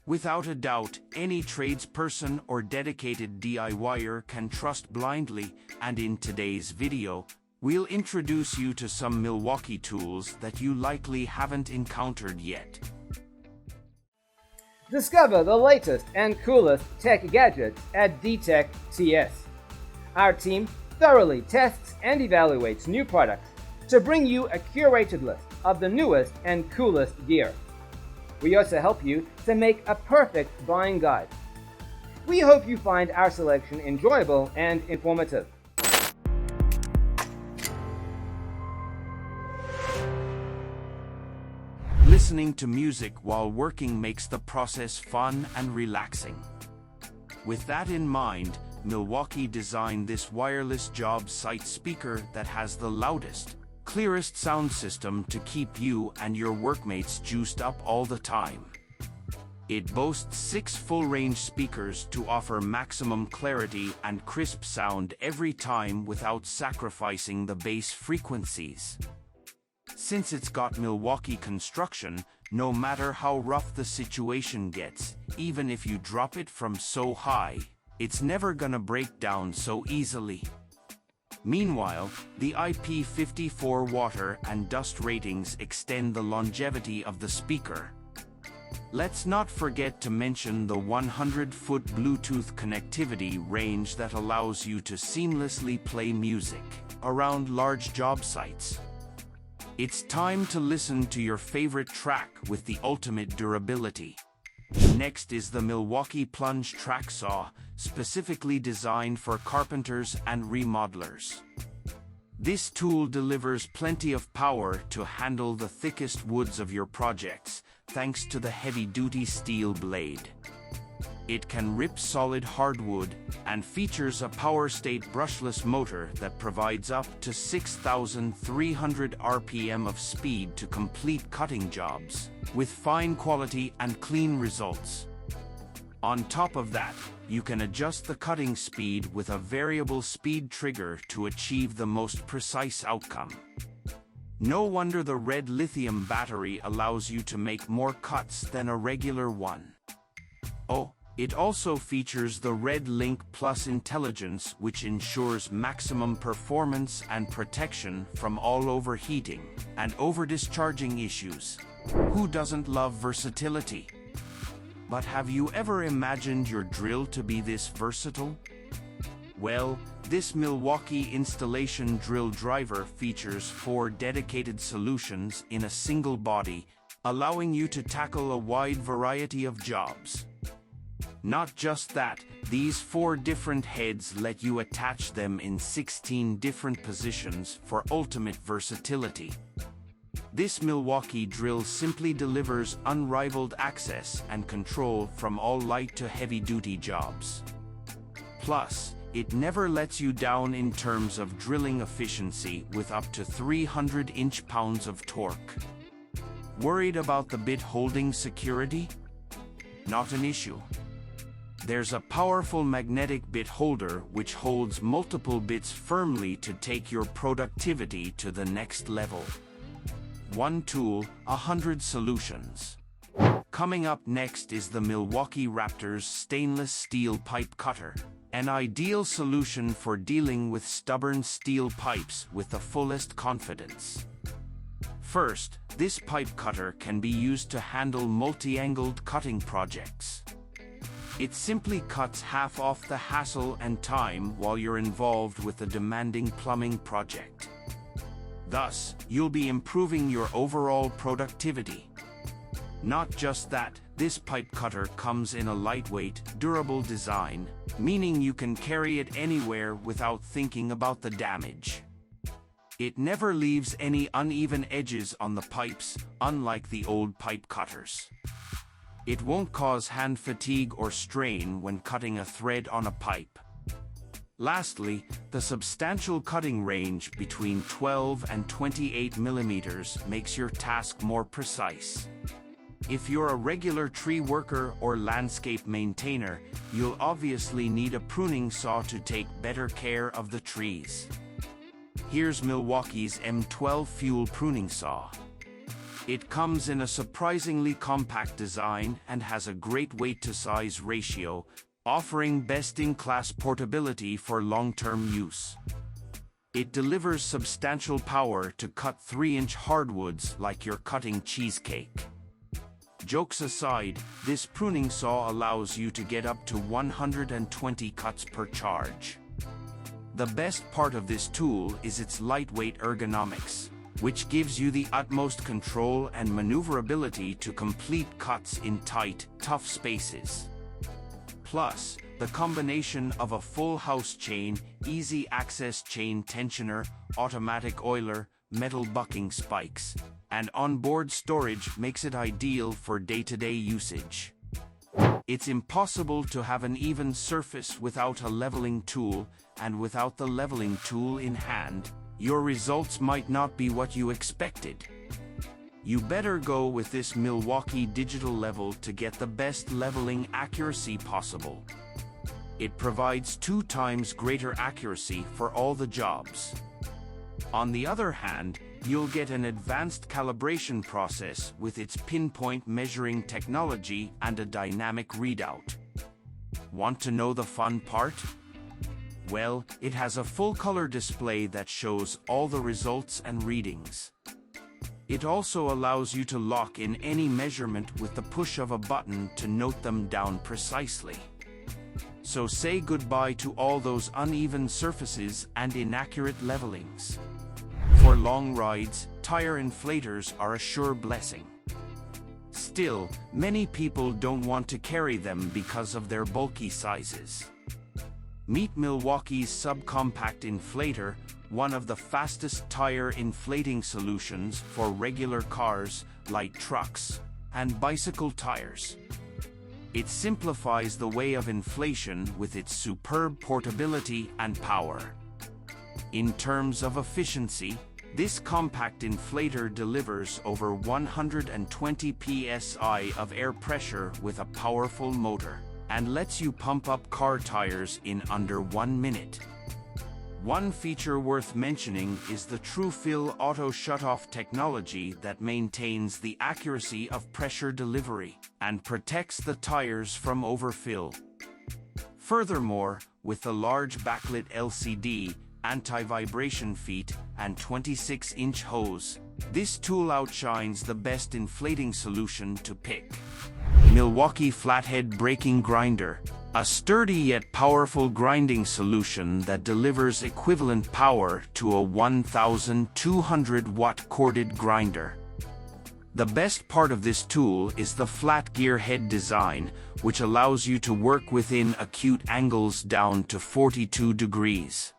Without a doubt, any tradesperson or dedicated DIYer can trust blindly, and in today's video, we'll introduce you to some Milwaukee tools that you likely haven't encountered yet. Discover the latest and coolest tech gadgets at DTECHTS. Our team thoroughly tests and evaluates new products to bring you a curated list of the newest and coolest gear. We also help you to make a perfect buying guide. We hope you find our selection enjoyable and informative. Listening to music while working makes the process fun and relaxing. With that in mind, Milwaukee designed this wireless Jobsite speaker that has the loudest, clearest sound system to keep you and your workmates juiced up all the time. It boasts 6 full-range speakers to offer maximum clarity and crisp sound every time without sacrificing the bass frequencies. Since it's got Milwaukee construction, no matter how rough the situation gets, even if you drop it from so high, it's never gonna break down so easily. Meanwhile, the IP54 water and dust ratings extend the longevity of the speaker. Let's not forget to mention the 100-foot Bluetooth connectivity range that allows you to seamlessly play music around large job sites. It's time to listen to your favorite track with the ultimate durability. Next is the Milwaukee Plunge track saw, specifically designed for carpenters and remodelers. This tool delivers plenty of power to handle the thickest woods of your projects, thanks to the heavy-duty steel blade. It can rip solid hardwood and features a power-state brushless motor that provides up to 6,300 RPM of speed to complete cutting jobs, with fine quality and clean results. On top of that, you can adjust the cutting speed with a variable speed trigger to achieve the most precise outcome. No wonder the red lithium battery allows you to make more cuts than a regular one. Oh, it also features the Red Link Plus intelligence, which ensures maximum performance and protection from all overheating and over-discharging issues. Who doesn't love versatility? But have you ever imagined your drill to be this versatile? Well, this Milwaukee installation drill driver features 4 dedicated solutions in a single body, allowing you to tackle a wide variety of jobs. Not just that, these 4 different heads let you attach them in 16 different positions for ultimate versatility. This Milwaukee drill simply delivers unrivaled access and control from all light to heavy-duty jobs. Plus, it never lets you down in terms of drilling efficiency with up to 300 inch-pounds of torque. Worried about the bit holding security? Not an issue. There's a powerful magnetic bit holder which holds multiple bits firmly to take your productivity to the next level. One tool, 100 solutions. Coming up next is the Milwaukee RAPTOR's stainless steel pipe cutter, an ideal solution for dealing with stubborn steel pipes with the fullest confidence. First, this pipe cutter can be used to handle multi-angled cutting projects. It simply cuts half off the hassle and time while you're involved with a demanding plumbing project. Thus, you'll be improving your overall productivity. Not just that, this pipe cutter comes in a lightweight, durable design, meaning you can carry it anywhere without thinking about the damage. It never leaves any uneven edges on the pipes, unlike the old pipe cutters. It won't cause hand fatigue or strain when cutting a thread on a pipe. Lastly, the substantial cutting range between 12 and 28 millimeters makes your task more precise. If you're a regular tree worker or landscape maintainer, you'll obviously need a pruning saw to take better care of the trees. Here's Milwaukee's M12 Fuel Pruning Saw. It comes in a surprisingly compact design and has a great weight-to-size ratio, offering best-in-class portability for long-term use. It delivers substantial power to cut 3-inch hardwoods like you're cutting cheesecake. Jokes aside, this pruning saw allows you to get up to 120 cuts per charge. The best part of this tool is its lightweight ergonomics, which gives you the utmost control and maneuverability to complete cuts in tight, tough spaces. Plus, the combination of a full house chain, easy access chain tensioner, automatic oiler, metal bucking spikes, and onboard storage makes it ideal for day-to-day usage. It's impossible to have an even surface without a leveling tool, and without the leveling tool in hand, your results might not be what you expected. You better go with this Milwaukee Digital Level to get the best leveling accuracy possible. It provides 2 times greater accuracy for all the jobs. On the other hand, you'll get an advanced calibration process with its pinpoint measuring technology and a dynamic readout. Want to know the fun part? Well, it has a full-color display that shows all the results and readings. It also allows you to lock in any measurement with the push of a button to note them down precisely. So say goodbye to all those uneven surfaces and inaccurate levelings. For long rides, tire inflators are a sure blessing. Still, many people don't want to carry them because of their bulky sizes. Meet Milwaukee's subcompact inflator, one of the fastest tire inflating solutions for regular cars, light trucks, and bicycle tires. It simplifies the way of inflation with its superb portability and power. In terms of efficiency, this compact inflator delivers over 120 psi of air pressure with a powerful motor, and lets you pump up car tires in under 1 minute. One feature worth mentioning is the TrueFill auto shutoff technology that maintains the accuracy of pressure delivery and protects the tires from overfill. Furthermore, with the large backlit LCD, anti-vibration feet, and 26-inch hose, this tool outshines the best inflating solution to pick. Milwaukee Flathead Braking Grinder, a sturdy yet powerful grinding solution that delivers equivalent power to a 1,200-watt corded grinder. The best part of this tool is the flat gear head design, which allows you to work within acute angles down to 42 degrees.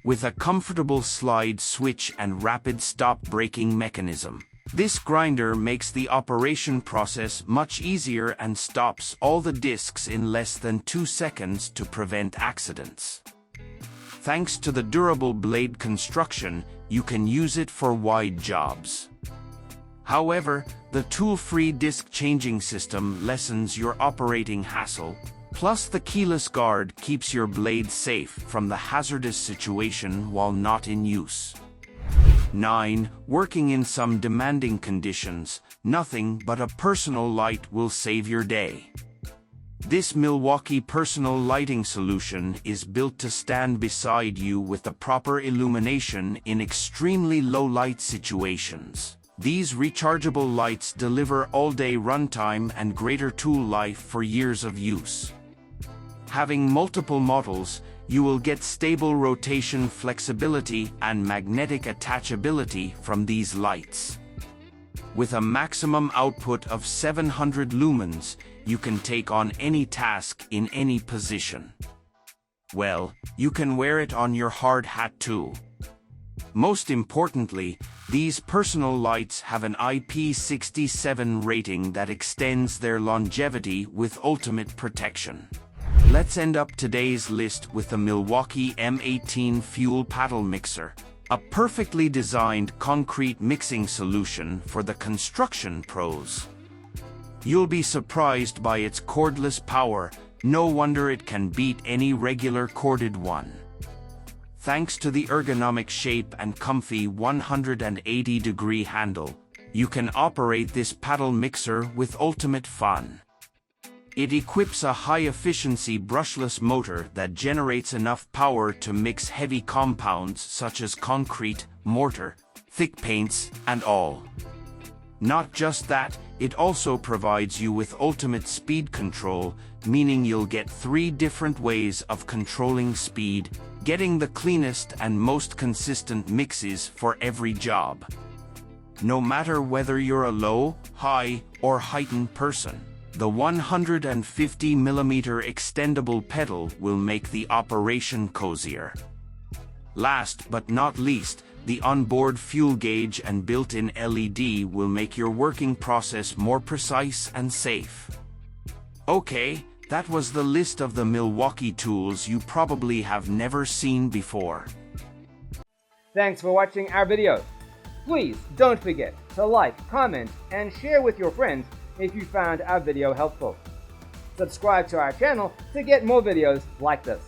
With a comfortable slide switch and rapid stop braking mechanism, this grinder makes the operation process much easier and stops all the discs in less than 2 seconds to prevent accidents. Thanks to the durable blade construction, you can use it for wide jobs. However, the tool-free disc changing system lessens your operating hassle, plus the keyless guard keeps your blade safe from the hazardous situation while not in use. 9. Working in some demanding conditions, nothing but a personal light will save your day. This Milwaukee personal lighting solution is built to stand beside you with the proper illumination in extremely low light situations. These rechargeable lights deliver all-day runtime and greater tool life for years of use. Having multiple models, you will get stable rotation flexibility and magnetic attachability from these lights. With a maximum output of 700 lumens, you can take on any task in any position. Well, you can wear it on your hard hat too. Most importantly, these personal lights have an IP67 rating that extends their longevity with ultimate protection. Let's end up today's list with the Milwaukee M18 Fuel Paddle Mixer, a perfectly designed concrete mixing solution for the construction pros. You'll be surprised by its cordless power, no wonder it can beat any regular corded one. Thanks to the ergonomic shape and comfy 180-degree handle, You can operate this paddle mixer with ultimate fun. It equips a high-efficiency brushless motor that generates enough power to mix heavy compounds such as concrete, mortar, thick paints, and all. Not just that, it also provides you with ultimate speed control, meaning you'll get 3 different ways of controlling speed, getting the cleanest and most consistent mixes for every job. No matter whether you're a low, high, or heightened person, the 150mm extendable pedal will make the operation cozier. Last but not least, the onboard fuel gauge and built-in LED will make your working process more precise and safe. Okay, that was the list of the Milwaukee tools you probably have never seen before. Thanks for watching our video. Please don't forget to like, comment, and share with your friends if you found our video helpful. Subscribe to our channel to get more videos like this.